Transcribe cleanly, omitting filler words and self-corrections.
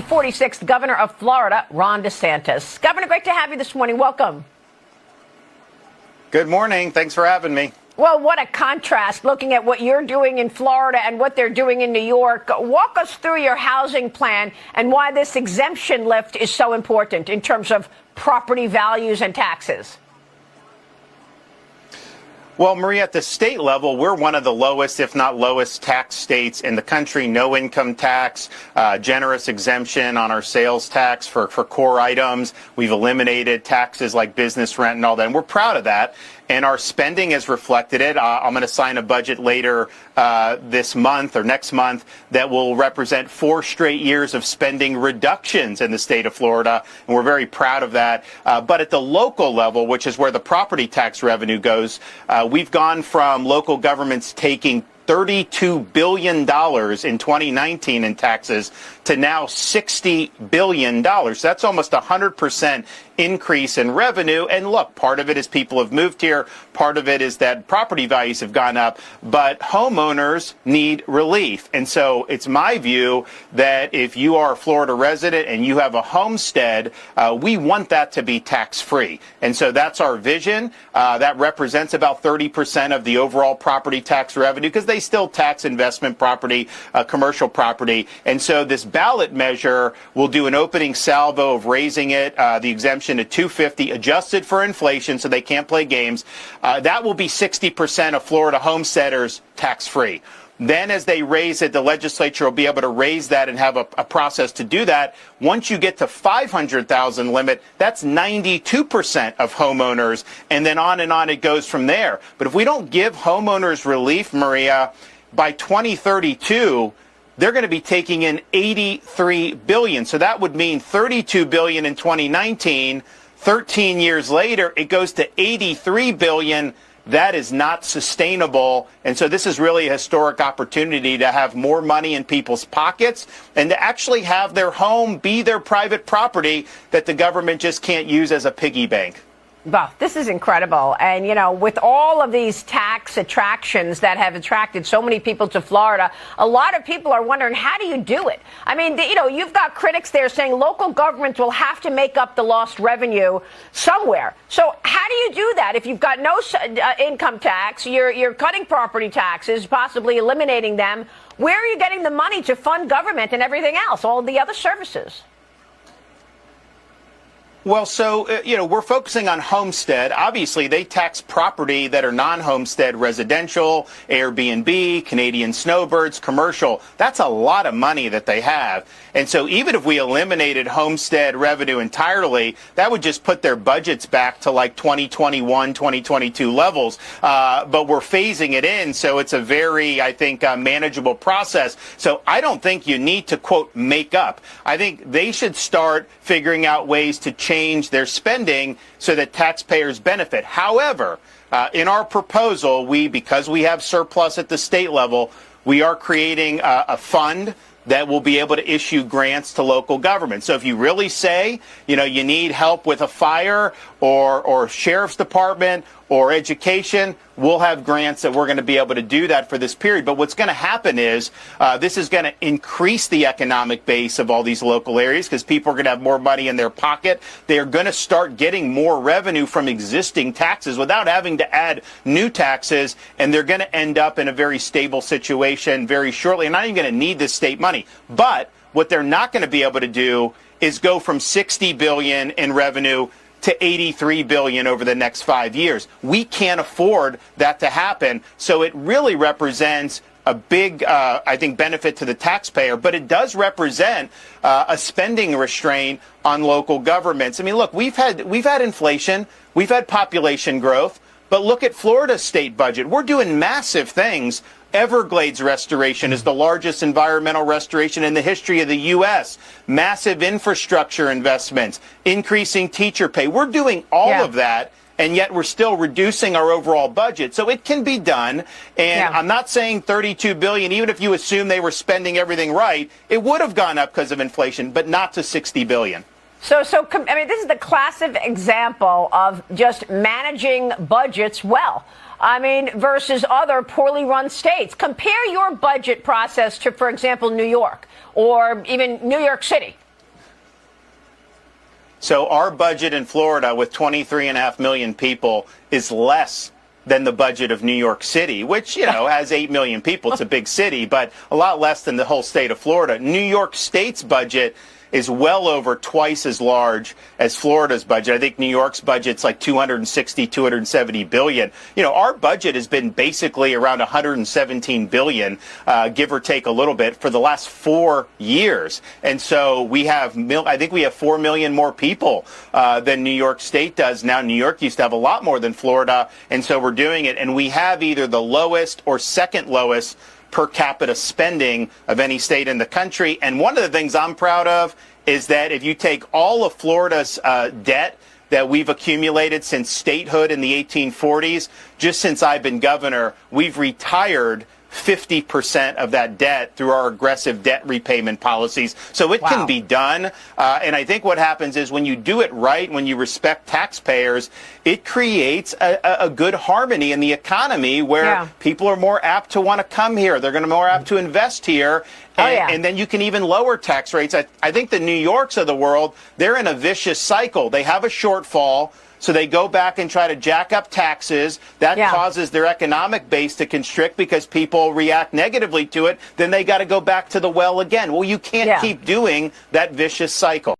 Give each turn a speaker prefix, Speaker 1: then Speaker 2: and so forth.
Speaker 1: 46th Governor of Florida, Ron DeSantis. Governor, great to have you this morning. Welcome.
Speaker 2: Good morning. Thanks for having me.
Speaker 1: Well, what a contrast looking at what you're doing in Florida and what they're doing in New York. Walk us through your housing plan and why this exemption lift is so important in terms of property values and taxes.
Speaker 2: Well, Maria, at the state level, we're one of the lowest, if not lowest, tax states in the country. No income tax, generous exemption on our sales tax for core items. We've eliminated taxes like business rent and all that, and we're proud of that. And our spending has reflected it. I'm going to sign a budget later this month or next month that will represent 4 straight years of spending reductions in the state of Florida, and we're very proud of that. But at the local level, which is where the property tax revenue goes, we've gone from local governments taking $32 billion in 2019 in taxes to now $60 billion. That's almost 100% increase in revenue. And look, part of it is people have moved here. Part of it is that property values have gone up. But homeowners need relief. And so it's my view that if you are a Florida resident and you have a homestead, we want that to be tax-free. And so that's our vision. That represents about 30% of the overall property tax revenue because they still tax investment property, commercial property. And so this ballot measure will do an opening salvo of raising it, the exemption to $250, adjusted for inflation so they can't play games. That will be 60% of Florida homesteaders tax-free. Then as they raise it, the legislature will be able to raise that and have a process to do that. Once you get to 500,000 limit, that's 92% of homeowners. And then on it goes from there. But if we don't give homeowners relief, Maria, by 2032, they're going to be taking in $83 billion. So that would mean $32 billion in 2019. 13 years later, it goes to $83 billion. That is not sustainable. And so this is really a historic opportunity to have more money in people's pockets and to actually have their home be their private property that the government just can't use as a piggy bank.
Speaker 1: Well, this is incredible. And, you know, with all of these tax attractions that have attracted so many people to Florida, a lot of people are wondering, how do you do it? I mean, you know, you've got critics there saying local governments will have to make up the lost revenue somewhere. So how do you do that? If you've got no income tax, you're cutting property taxes, possibly eliminating them. Where are you getting the money to fund government and everything else, all the other services?
Speaker 2: Well, so, we're focusing on homestead. Obviously, they tax property that are non-homestead residential, Airbnb, Canadian snowbirds, commercial. That's a lot of money that they have. And so even if we eliminated homestead revenue entirely, that would just put their budgets back to like 2021, 2022 levels. But we're phasing it in, so it's a very, I think, manageable process. So I don't think you need to, quote, make up. I think they should start figuring out ways to change their spending so that taxpayers benefit. However, in our proposal, because we have surplus at the state level, we are creating a fund that will be able to issue grants to local governments. So if you really say, you need help with a fire or sheriff's department or education, we'll have grants that we're going to be able to do that for this period. But what's going to happen is this is going to increase the economic base of all these local areas because people are going to have more money in their pocket. They are going to start getting more revenue from existing taxes without having to add new taxes, and they're going to end up in a very stable situation very shortly. And not even going to need this state money. But what they're not going to be able to do is go from $60 billion in revenue to $83 billion over the next 5 years. We can't afford that to happen. So it really represents a big, I think, benefit to the taxpayer, but it does represent a spending restraint on local governments. I mean, look, we've had inflation, we've had population growth, but look at Florida's state budget. We're doing massive things. Everglades restoration is the largest environmental restoration in the history of the U.S. Massive infrastructure investments, increasing teacher pay. We're doing all of that, and yet we're still reducing our overall budget. So it can be done. And I'm not saying $32 billion, even if you assume they were spending everything right, it would have gone up because of inflation, but not to $60 billion.
Speaker 1: So, I mean, this is the classic example of just managing budgets well. I mean, versus other poorly run states. Compare your budget process to, for example, New York or even New York City.
Speaker 2: So our budget in Florida with 23.5 million people is less than the budget of New York City, which, has 8 million people. It's a big city, but a lot less than the whole state of Florida. New York State's budget is well over twice as large as Florida's budget. I think New York's budget's like 260, 270 billion. Our budget has been basically around 117 billion, give or take a little bit, for the last 4 years. And so I think we have 4 million more people than New York State does. Now, New York used to have a lot more than Florida, and so we're doing it. And we have either the lowest or second lowest per capita spending of any state in the country. And one of the things I'm proud of is that if you take all of Florida's debt that we've accumulated since statehood in the 1840s, just since I've been governor, we've retired 50% of that debt through our aggressive debt repayment policies. So it can be done. And I think what happens is when you do it right, when you respect taxpayers, it creates a good harmony in the economy where people are more apt to want to come here. They're going to be more apt to invest here. And then you can even lower tax rates. I think the New Yorks of the world, they're in a vicious cycle. They have a shortfall. So they go back and try to jack up taxes. That causes their economic base to constrict because people react negatively to it. Then they got to go back to the well again. Well, you can't keep doing that vicious cycle.